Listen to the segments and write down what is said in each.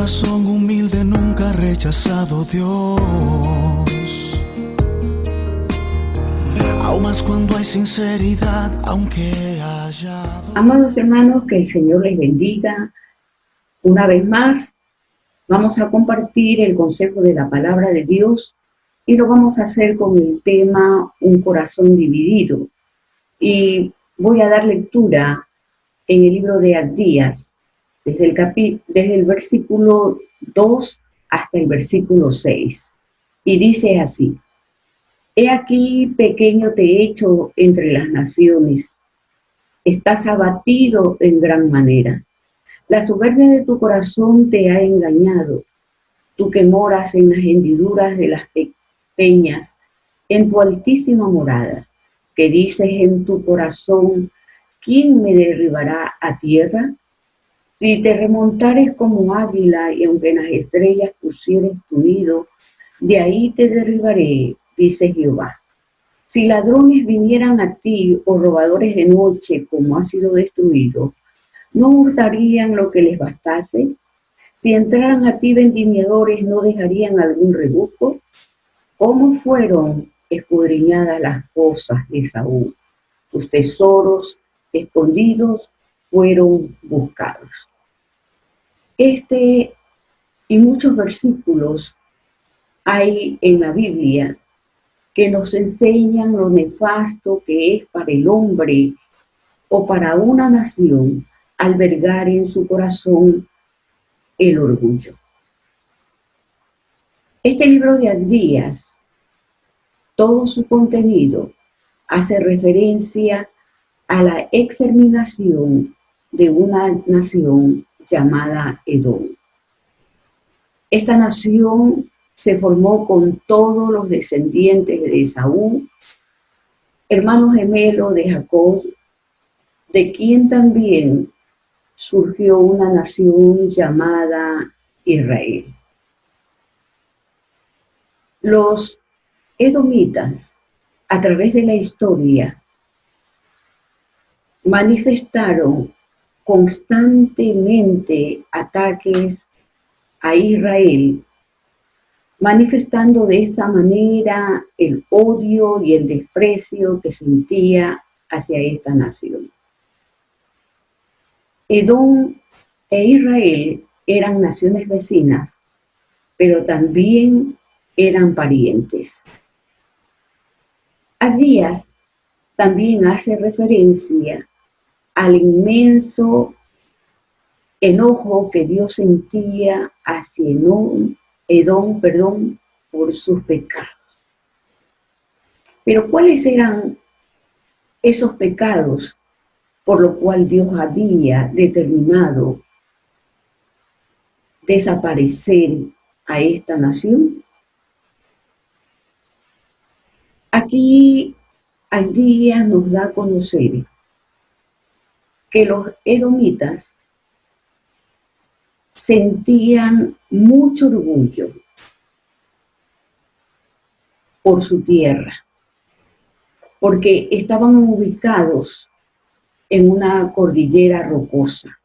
corazón humilde nunca ha rechazado Dios, aún más cuando hay sinceridad, aunque haya dolor. Amados hermanos, que el Señor les bendiga. Una vez más, vamos a compartir el consejo de la palabra de Dios y lo vamos a hacer con el tema Un corazón dividido. Y voy a dar lectura en el libro de Abdías, desde el versículo 2 hasta el versículo 6. Y dice así: He aquí, pequeño te he hecho entre las naciones, estás abatido en gran manera. La soberbia de tu corazón te ha engañado, tú que moras en las hendiduras de las peñas, en tu altísima morada, que dices en tu corazón, ¿quién me derribará a tierra? Si te remontares como águila y aunque en las estrellas pusieres tu nido, de ahí te derribaré, dice Jehová. Si ladrones vinieran a ti o robadores de noche como ha sido destruido, ¿no hurtarían lo que les bastase? Si entraran a ti vendimiadores, ¿no dejarían algún reducto? ¿Cómo fueron escudriñadas las cosas de Saúl? Sus tesoros escondidos fueron buscados. Este y muchos versículos hay en la Biblia que nos enseñan lo nefasto que es para el hombre o para una nación albergar en su corazón el orgullo. Este libro de Abdías, todo su contenido hace referencia a la exterminación de una nación llamada Edom. Esta nación se formó con todos los descendientes de Esaú, hermano gemelo de Jacob, de quien también surgió una nación llamada Israel. Los edomitas, a través de la historia, manifestaron constantemente ataques a Israel, manifestando de esta manera el odio y el desprecio que sentía hacia esta nación. Edom e Israel eran naciones vecinas, pero también eran parientes. Abdías también hace referencia al inmenso enojo que Dios sentía hacia Edom, por sus pecados. Pero ¿cuáles eran esos pecados por lo cual Dios había determinado desaparecer a esta nación? Aquí Abdías nos da a conocer que los edomitas sentían mucho orgullo por su tierra, porque estaban ubicados en una cordillera rocosa.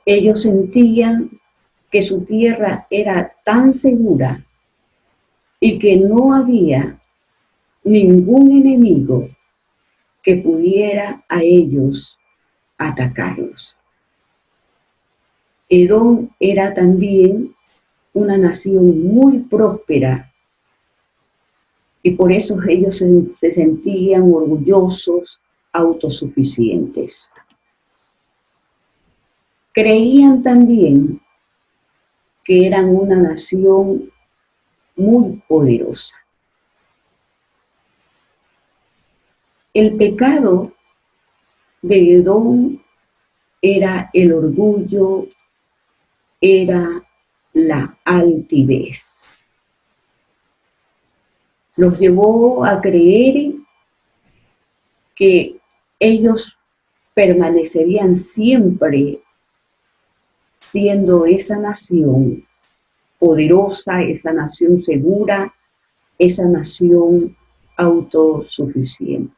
Ellos sentían que su tierra era tan segura y que no había ningún enemigo que pudiera a ellos atacarlos. Edom era también una nación muy próspera y por eso ellos se sentían orgullosos, autosuficientes. Creían también que eran una nación muy poderosa. El pecado de Edom era el orgullo, era la altivez. Los llevó a creer que ellos permanecerían siempre siendo esa nación poderosa, esa nación segura, esa nación autosuficiente.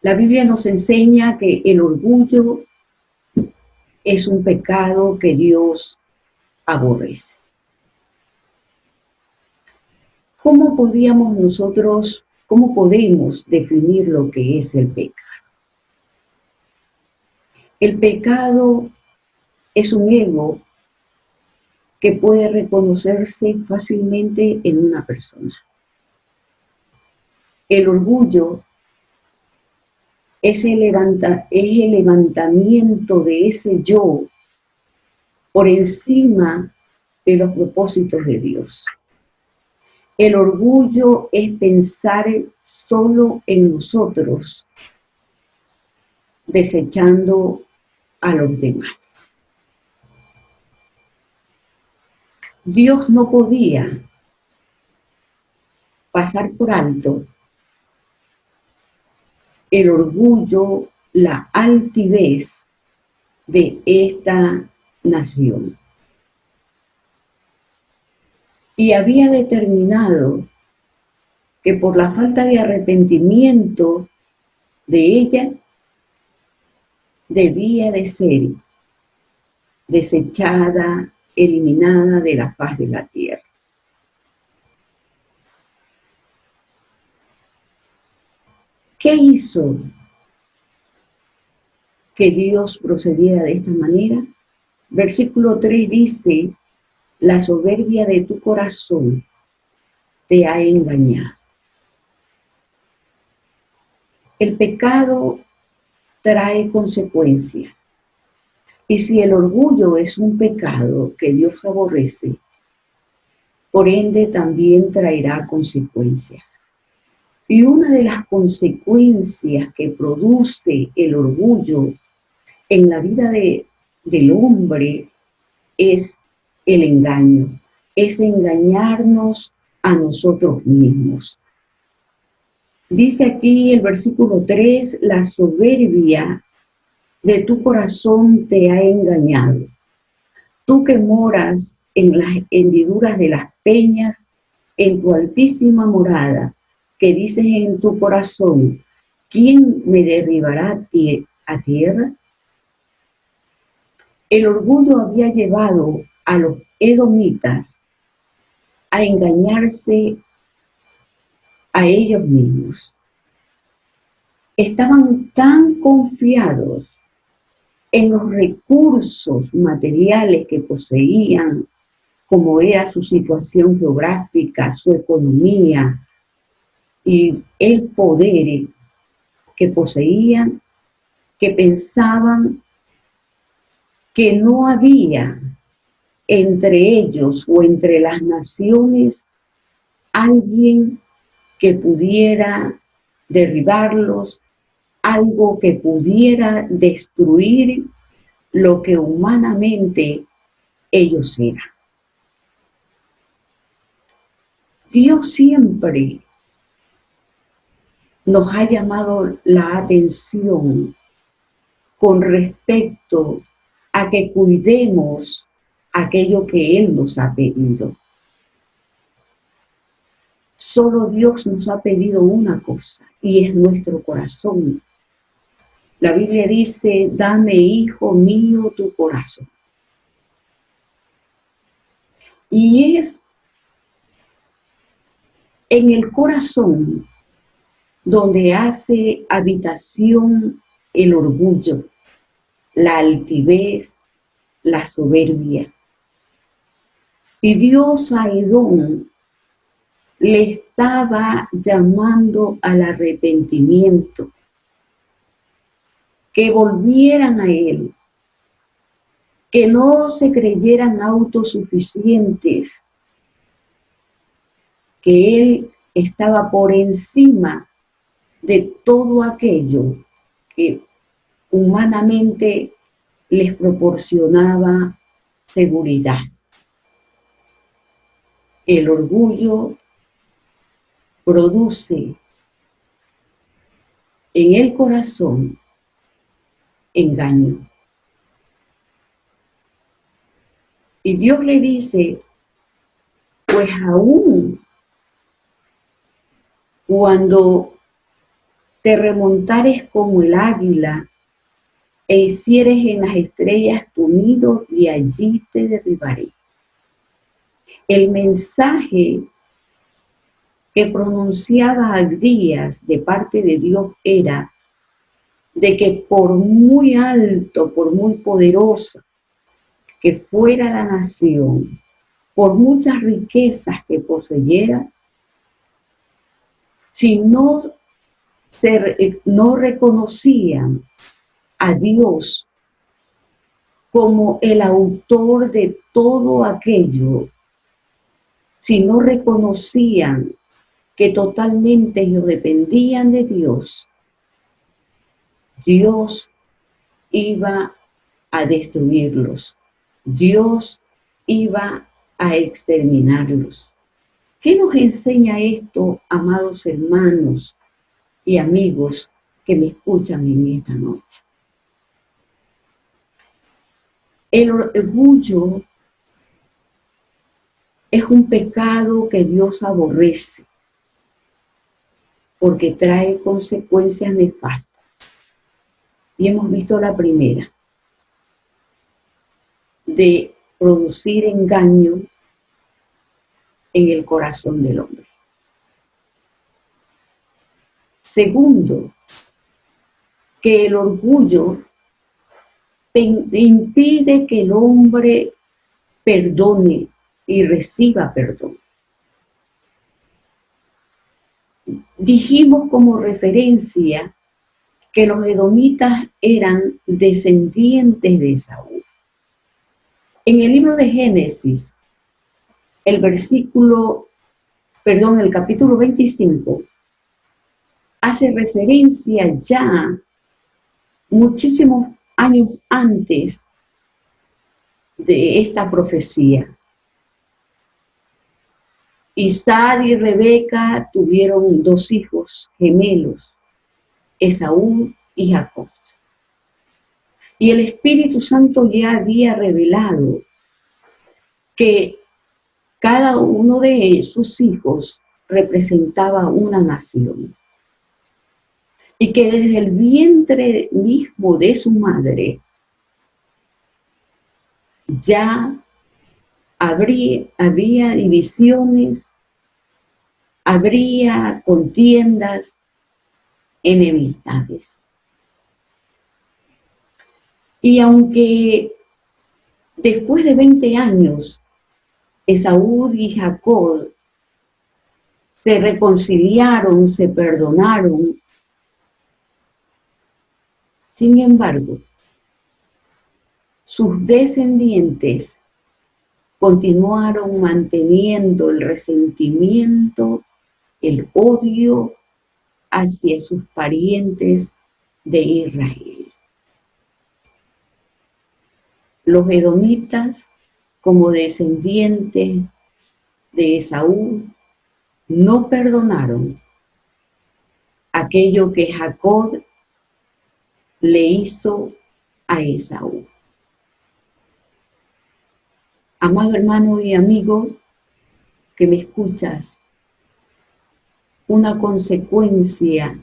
La Biblia nos enseña que el orgullo es un pecado que Dios aborrece. ¿Cómo podemos definir lo que es el pecado? El pecado es un ego que puede reconocerse fácilmente en una persona. El orgullo es el levantamiento de ese yo por encima de los propósitos de Dios. El orgullo es pensar solo en nosotros, desechando a los demás. Dios no podía pasar por alto el orgullo, la altivez de esta nación. Y había determinado que por la falta de arrepentimiento de ella, debía de ser desechada, eliminada de la faz de la tierra. ¿Qué hizo que Dios procediera de esta manera? Versículo 3 dice: la soberbia de tu corazón te ha engañado. El pecado trae consecuencias. Y si el orgullo es un pecado que Dios aborrece, por ende también traerá consecuencias. Y una de las consecuencias que produce el orgullo en la vida del hombre es el engaño, es engañarnos a nosotros mismos. Dice aquí el versículo 3, la soberbia de tu corazón te ha engañado. Tú que moras en las hendiduras de las peñas, en tu altísima morada, que dices en tu corazón, ¿quién me derribará a tierra? El orgullo había llevado a los edomitas a engañarse a ellos mismos. Estaban tan confiados en los recursos materiales que poseían, como era su situación geográfica, su economía y el poder que poseían, que pensaban que no había entre ellos o entre las naciones alguien que pudiera derribarlos, algo que pudiera destruir lo que humanamente ellos eran. Dios siempre nos ha llamado la atención con respecto a que cuidemos aquello que Él nos ha pedido. Solo Dios nos ha pedido una cosa, y es nuestro corazón. La Biblia dice: dame, hijo mío, tu corazón. Y es en el corazón donde hace habitación el orgullo, la altivez, la soberbia. Y Dios a Edom le estaba llamando al arrepentimiento, que volvieran a Él, que no se creyeran autosuficientes, que Él estaba por encima de todo aquello que humanamente les proporcionaba seguridad. El orgullo produce en el corazón engaño. Y Dios le dice: pues aún cuando te remontares como el águila e hicieres en las estrellas tu nido, y allí te derribaré. El mensaje que pronunciaba Abdías de parte de Dios era de que por muy alto, por muy poderosa que fuera la nación, por muchas riquezas que poseyera, si no reconocían a Dios como el autor de todo aquello, si no reconocían que totalmente ellos dependían de Dios, Dios iba a destruirlos. Dios iba a exterminarlos. ¿Qué nos enseña esto, amados hermanos y amigos que me escuchan en esta noche? El orgullo es un pecado que Dios aborrece porque trae consecuencias nefastas. Y hemos visto la primera, de producir engaño en el corazón del hombre. Segundo, que el orgullo te impide que el hombre perdone y reciba perdón. Dijimos como referencia que los edomitas eran descendientes de Esaú. En el libro de Génesis, el capítulo 25, hace referencia ya muchísimos años antes de esta profecía. Isaac y Rebeca tuvieron dos hijos gemelos, Esaú y Jacob. Y el Espíritu Santo ya había revelado que cada uno de sus hijos representaba una nación. Y que desde el vientre mismo de su madre ya había divisiones, habría contiendas, enemistades. Y aunque después de 20 años Esaú y Jacob se reconciliaron, se perdonaron, sin embargo, sus descendientes continuaron manteniendo el resentimiento, el odio hacia sus parientes de Israel. Los edomitas, como descendientes de Esaú, no perdonaron aquello que Jacob le hizo a Esaú. Amado hermano y amigo que me escuchas, una consecuencia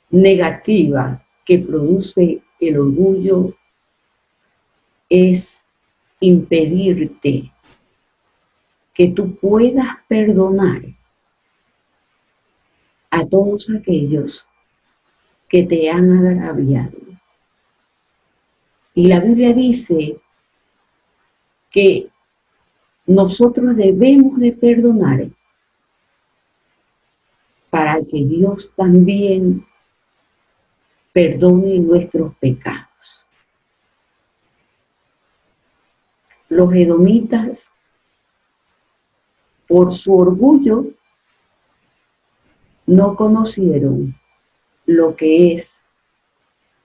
negativa que produce el orgullo es impedirte que tú puedas perdonar a todos aquellos que te han agraviado. Y la Biblia dice que nosotros debemos de perdonar para que Dios también perdone nuestros pecados. Los edomitas, por su orgullo, no conocieron lo que es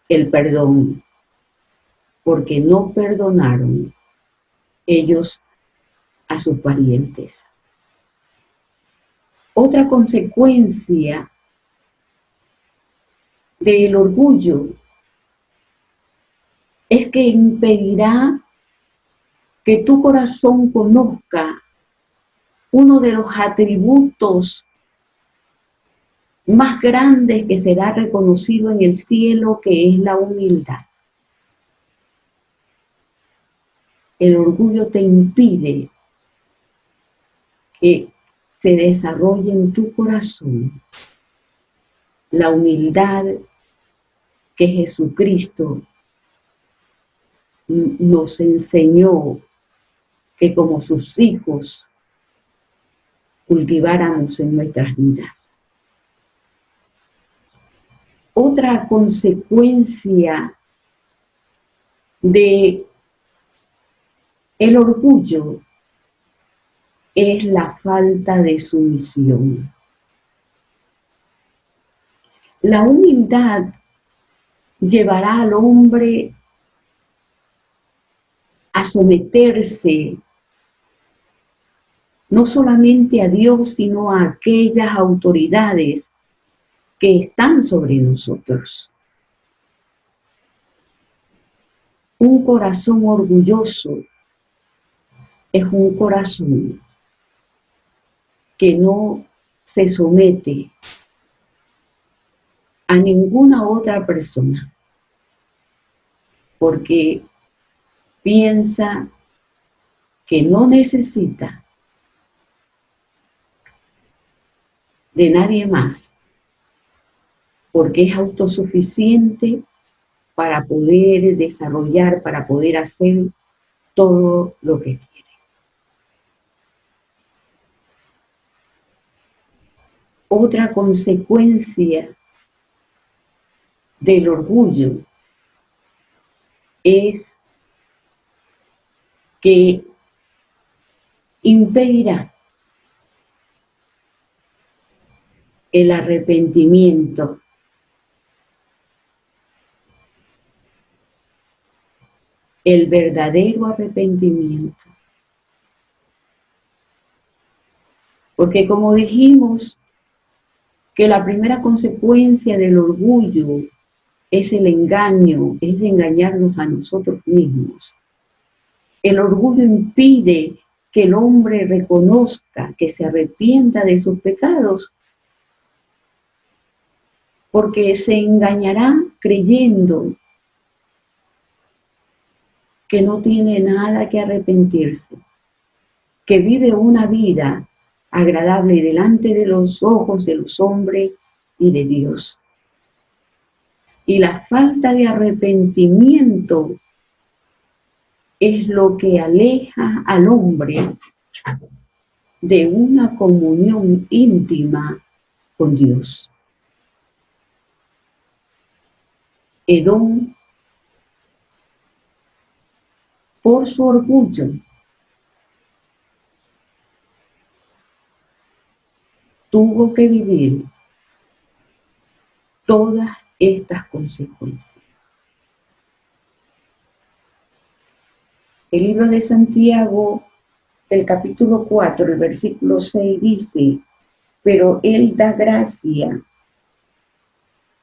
el perdón, porque no perdonaron ellos a sus parientes. Otra consecuencia del orgullo es que impedirá que tu corazón conozca uno de los atributos más grande que será reconocido en el cielo, que es la humildad. El orgullo te impide que se desarrolle en tu corazón la humildad que Jesucristo nos enseñó que como sus hijos cultiváramos en nuestras vidas. Otra consecuencia de el orgullo es la falta de sumisión. La humildad llevará al hombre a someterse no solamente a Dios, sino a aquellas autoridades que están sobre nosotros. Un corazón orgulloso es un corazón que no se somete a ninguna otra persona, porque piensa que no necesita de nadie más, porque es autosuficiente para poder desarrollar, para poder hacer todo lo que quiere. Otra consecuencia del orgullo es que impedirá el arrepentimiento, el verdadero arrepentimiento. Porque como dijimos, que la primera consecuencia del orgullo es el engaño, es de engañarnos a nosotros mismos. El orgullo impide que el hombre reconozca, que se arrepienta de sus pecados, porque se engañará creyendo que no tiene nada que arrepentirse, que vive una vida agradable delante de los ojos de los hombres y de Dios. Y la falta de arrepentimiento es lo que aleja al hombre de una comunión íntima con Dios. Edom, por su orgullo, tuvo que vivir todas estas consecuencias. El libro de Santiago, el capítulo 4, el versículo 6 dice, pero Él da gracia,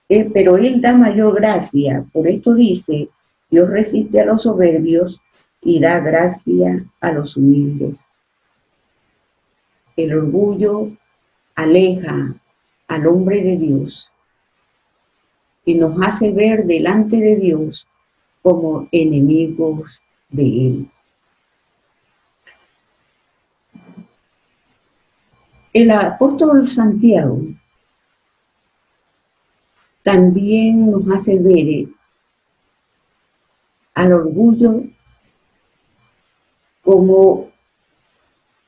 pero Él da mayor gracia. Por esto dice, Dios resiste a los soberbios y da gracia a los humildes. El orgullo aleja al hombre de Dios y nos hace ver delante de Dios como enemigos de Él. El apóstol Santiago también nos hace ver al orgullo como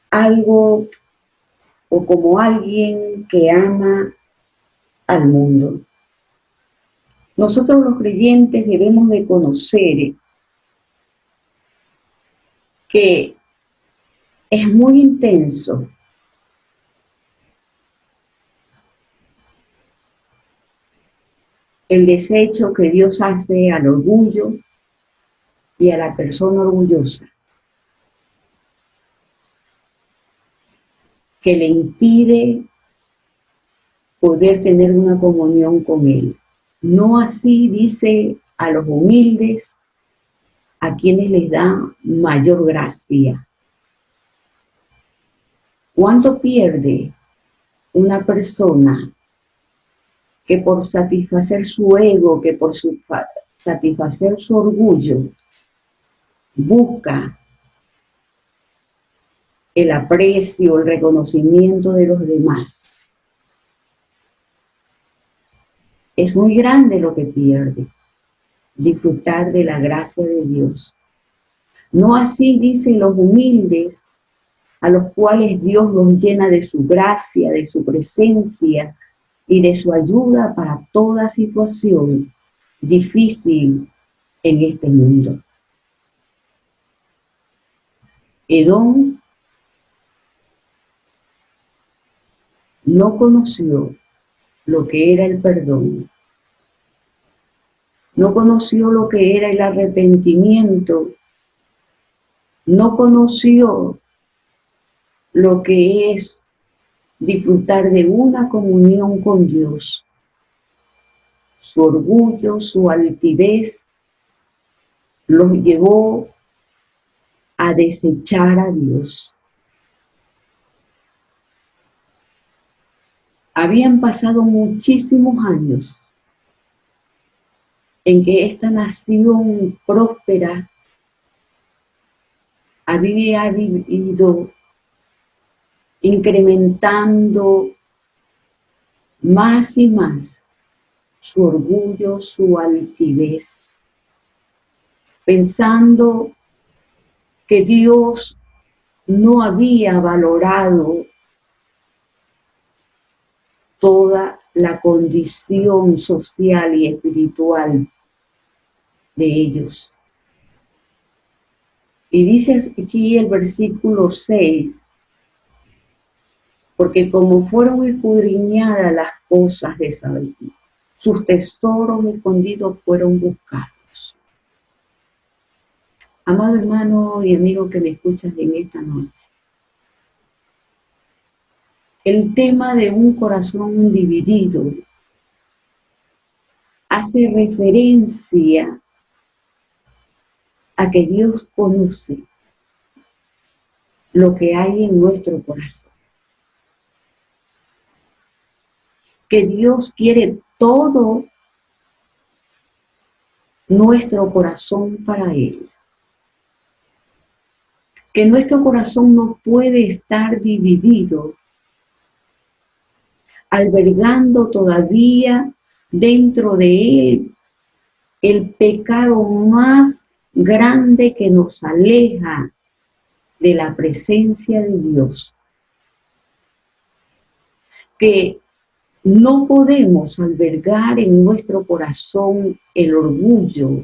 algo o como alguien que ama al mundo. Nosotros los creyentes debemos de conocer que es muy intenso el desecho que Dios hace al orgullo y a la persona orgullosa, que le impide poder tener una comunión con Él. No así, dice, a los humildes, a quienes les da mayor gracia. ¿Cuánto pierde una persona que por satisfacer su ego, que por satisfacer su orgullo, busca el aprecio, el reconocimiento de los demás. Es muy grande lo que pierde, disfrutar de la gracia de Dios. No así dicen los humildes, a los cuales Dios los llena de su gracia, de su presencia y de su ayuda para toda situación difícil en este mundo. Edom no conoció lo que era el perdón, no conoció lo que era el arrepentimiento, no conoció lo que es disfrutar de una comunión con Dios. Su orgullo, su altivez los llevó a desechar a Dios. Habían pasado muchísimos años en que esta nación próspera había ido incrementando más y más su orgullo, su altivez, pensando que Dios no había valorado toda la condición social y espiritual de ellos. Y dice aquí el versículo 6, porque como fueron escudriñadas las cosas de Saúl, sus tesoros escondidos fueron buscados. Amado hermano y amigo que me escuchas en esta noche, el tema de un corazón dividido hace referencia a que Dios conoce lo que hay en nuestro corazón. Que Dios quiere todo nuestro corazón para Él. Que nuestro corazón no puede estar dividido, albergando todavía dentro de Él el pecado más grande que nos aleja de la presencia de Dios. Que no podemos albergar en nuestro corazón el orgullo,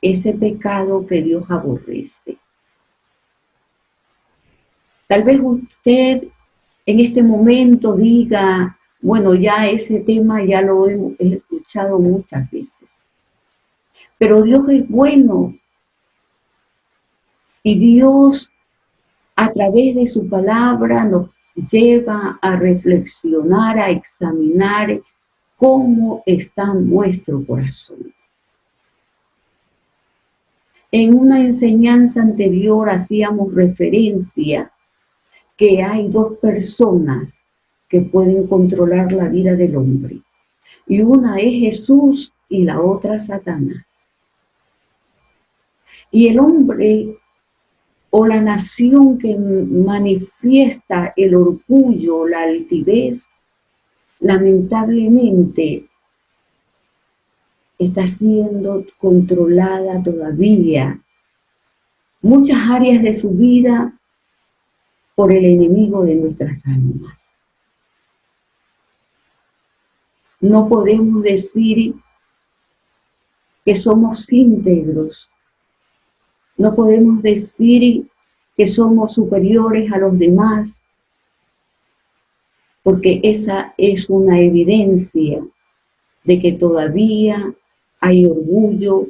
ese pecado que Dios aborrece. Tal vez usted en este momento diga, bueno, ya ese tema ya lo he escuchado muchas veces. Pero Dios es bueno y Dios a través de su palabra nos lleva a reflexionar, a examinar cómo está nuestro corazón. En una enseñanza anterior hacíamos referencia que hay dos personas que pueden controlar la vida del hombre. Y una es Jesús y la otra Satanás. Y el hombre o la nación que manifiesta el orgullo, la altivez, lamentablemente está siendo controlada todavía muchas áreas de su vida por el enemigo de nuestras almas. No podemos decir que somos íntegros. No podemos decir que somos superiores a los demás, porque esa es una evidencia de que todavía hay orgullo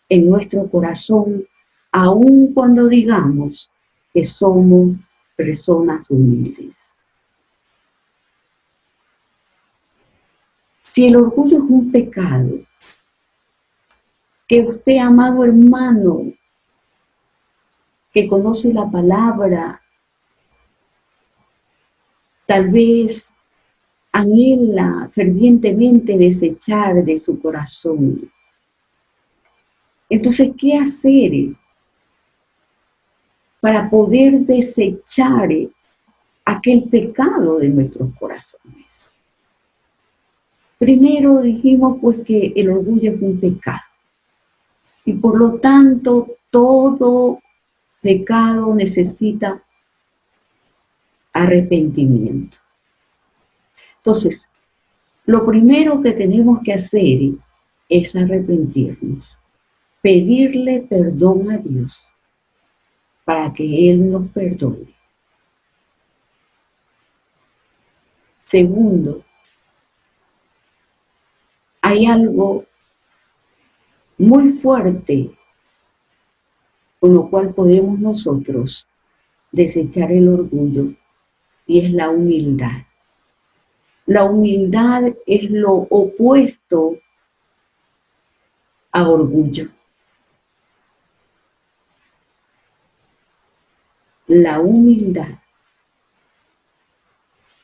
en nuestro corazón, aun cuando digamos que somos personas humildes. Si el orgullo es un pecado, que usted, amado hermano, que conoce la palabra, tal vez anhela fervientemente desechar de su corazón. Entonces, ¿qué hacer para poder desechar aquel pecado de nuestros corazones? Primero dijimos pues que el orgullo es un pecado y por lo tanto todo pecado necesita arrepentimiento. Entonces, lo primero que tenemos que hacer es arrepentirnos, pedirle perdón a Dios para que Él nos perdone. Segundo, hay algo muy fuerte con lo cual podemos nosotros desechar el orgullo y es la humildad. La humildad es lo opuesto a orgullo. La humildad.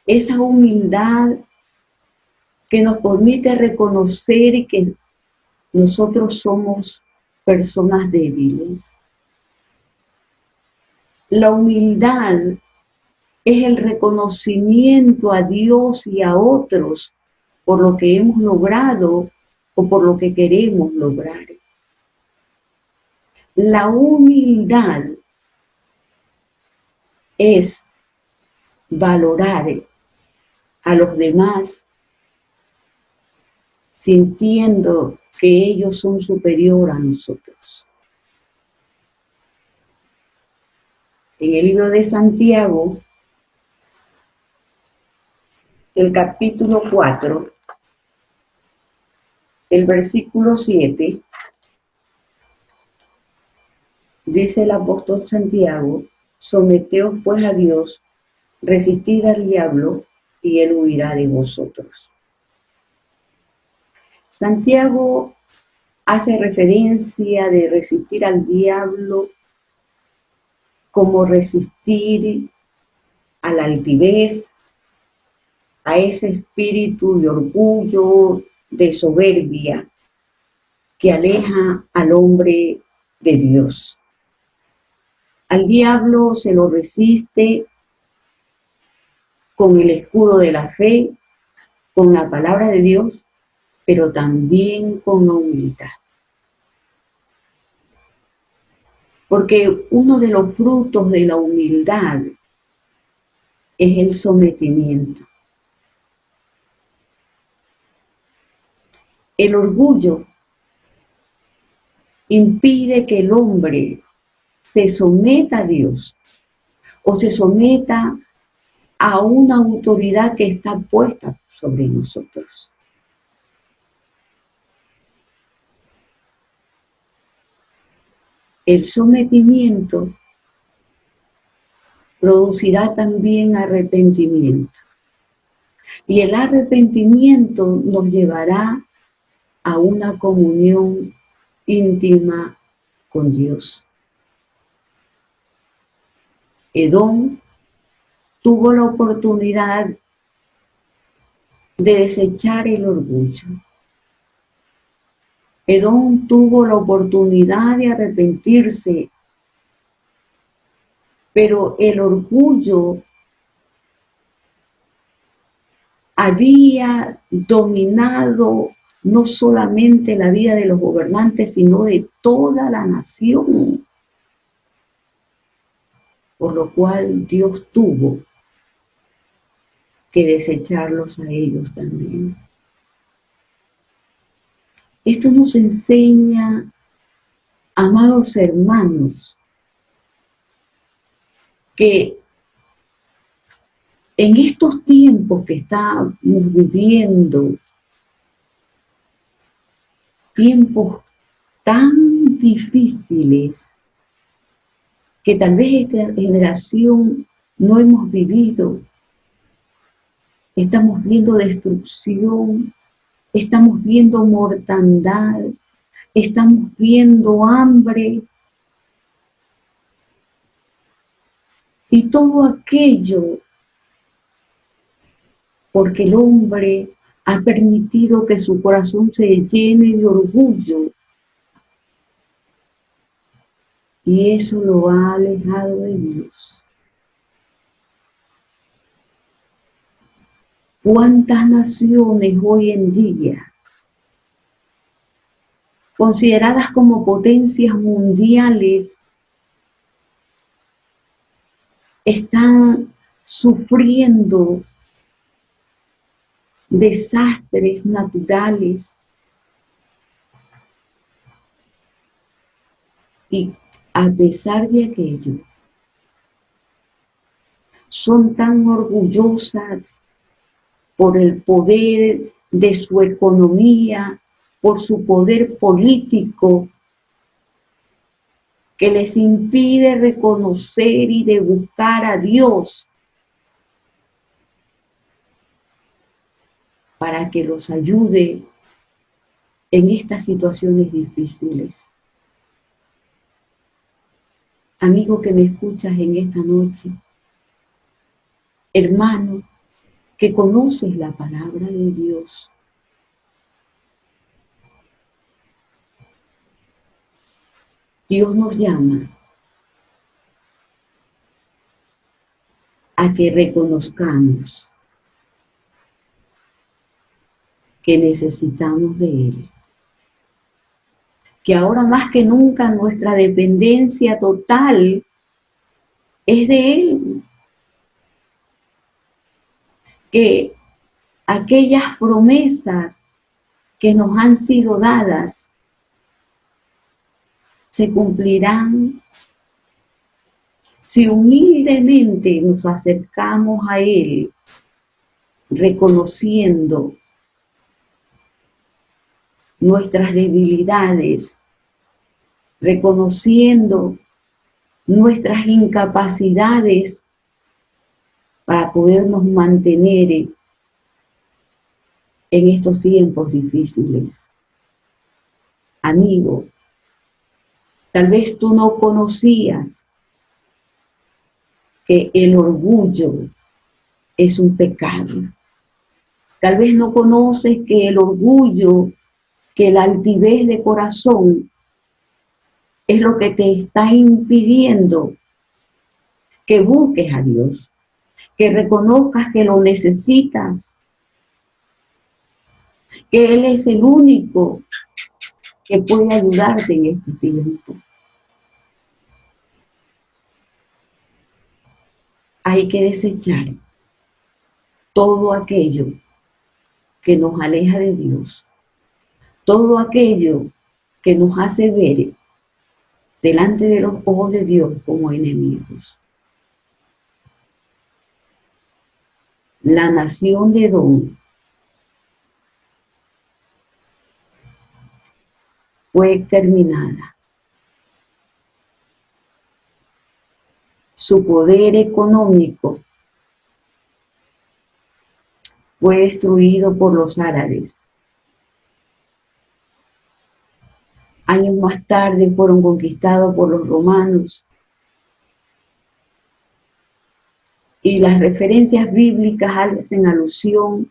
Esa humildad que nos permite reconocer que nosotros somos personas débiles. La humildad es el reconocimiento a Dios y a otros por lo que hemos logrado o por lo que queremos lograr. La humildad es valorar a los demás sintiendo que ellos son superiores a nosotros. En el libro de Santiago, el capítulo 4, el versículo 7, dice el apóstol Santiago: someteos pues a Dios, resistid al diablo y él huirá de vosotros. Santiago hace referencia de resistir al diablo como resistir a la altivez, a ese espíritu de orgullo, de soberbia que aleja al hombre de Dios. Al diablo se lo resiste con el escudo de la fe, con la palabra de Dios, pero también con la humildad. Porque uno de los frutos de la humildad es el sometimiento. El orgullo impide que el hombre se someta a Dios o se someta a una autoridad que está puesta sobre nosotros. El sometimiento producirá también arrepentimiento. Y el arrepentimiento nos llevará a una comunión íntima con Dios. Edom tuvo la oportunidad de desechar el orgullo. Edom tuvo la oportunidad de arrepentirse, pero el orgullo había dominado no solamente la vida de los gobernantes, sino de toda la nación, por lo cual Dios tuvo que desecharlos a ellos también. Esto nos enseña, amados hermanos, que en estos tiempos que estamos viviendo, tiempos tan difíciles que tal vez esta generación no hemos vivido, estamos viendo destrucción, estamos viendo mortandad, estamos viendo hambre y todo aquello porque el hombre ha permitido que su corazón se llene de orgullo y eso lo ha alejado de Dios. ¿Cuántas naciones hoy en día, consideradas como potencias mundiales, están sufriendo desastres naturales y a pesar de aquello son tan orgullosas por el poder de su economía, por su poder político, que les impide reconocer y de buscar a Dios para que los ayude en estas situaciones difíciles. Amigo que me escuchas en esta noche, hermano que conoces la palabra de Dios, Dios nos llama a que reconozcamos que necesitamos de Él, que ahora más que nunca nuestra dependencia total es de Él, que aquellas promesas que nos han sido dadas se cumplirán si humildemente nos acercamos a Él, reconociendo nuestras debilidades, reconociendo nuestras incapacidades para podernos mantener en estos tiempos difíciles. Amigo, tal vez tú no conocías que el orgullo es un pecado. Tal vez no conoces que el orgullo, que la altivez de corazón es lo que te está impidiendo que busques a Dios, que reconozcas que lo necesitas, que Él es el único que puede ayudarte en este tiempo. Hay que desechar todo aquello que nos aleja de Dios, todo aquello que nos hace ver delante de los ojos de Dios como enemigos. La nación de Edom fue exterminada. Su poder económico fue destruido por los árabes. Años más tarde fueron conquistados por los romanos. Y las referencias bíblicas hacen alusión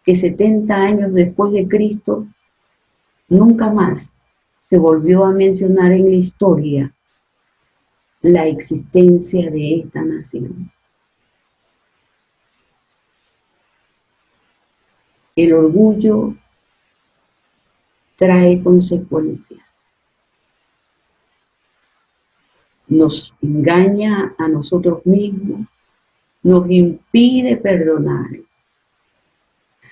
que 70 años después de Cristo, nunca más se volvió a mencionar en la historia la existencia de esta nación. El orgullo trae consecuencias. Nos engaña a nosotros mismos, nos impide perdonar,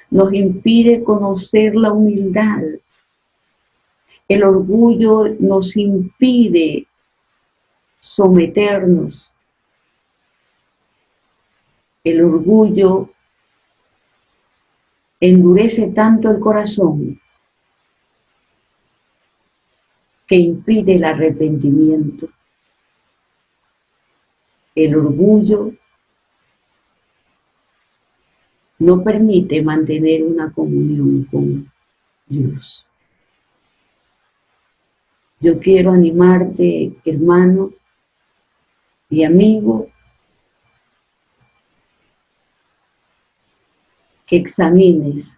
nos impide conocer la humildad. El orgullo nos impide someternos. El orgullo endurece tanto el corazón que impide el arrepentimiento. El orgullo no permite mantener una comunión con Dios. Yo quiero animarte, hermano y amigo, que examines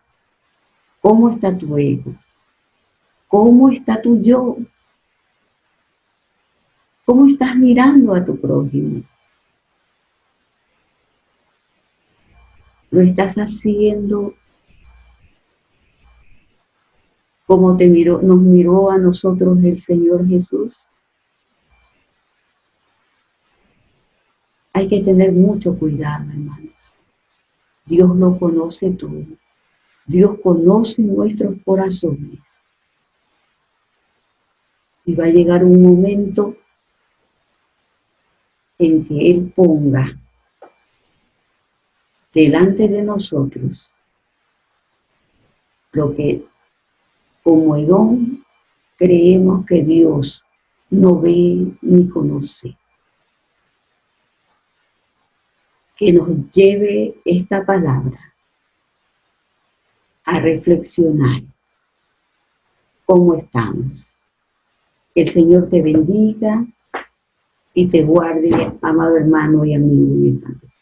cómo está tu ego, cómo está tu yo, cómo estás mirando a tu prójimo. Lo estás haciendo como nos miró a nosotros el Señor Jesús. Hay que tener mucho cuidado, hermanos. Dios lo conoce todo. Dios conoce nuestros corazones. Y va a llegar un momento en que Él ponga delante de nosotros lo que como Edom creemos que Dios no ve ni conoce. Que nos lleve esta palabra a reflexionar cómo estamos. Que el Señor te bendiga y te guarde, amado hermano y amigo y hermano.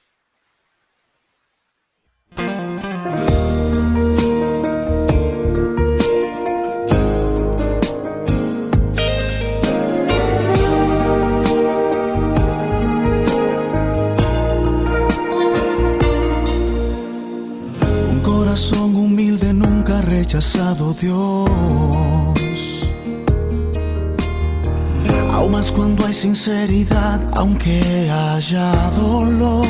Corazón humilde nunca ha rechazado Dios, aún más cuando hay sinceridad, aunque haya dolor.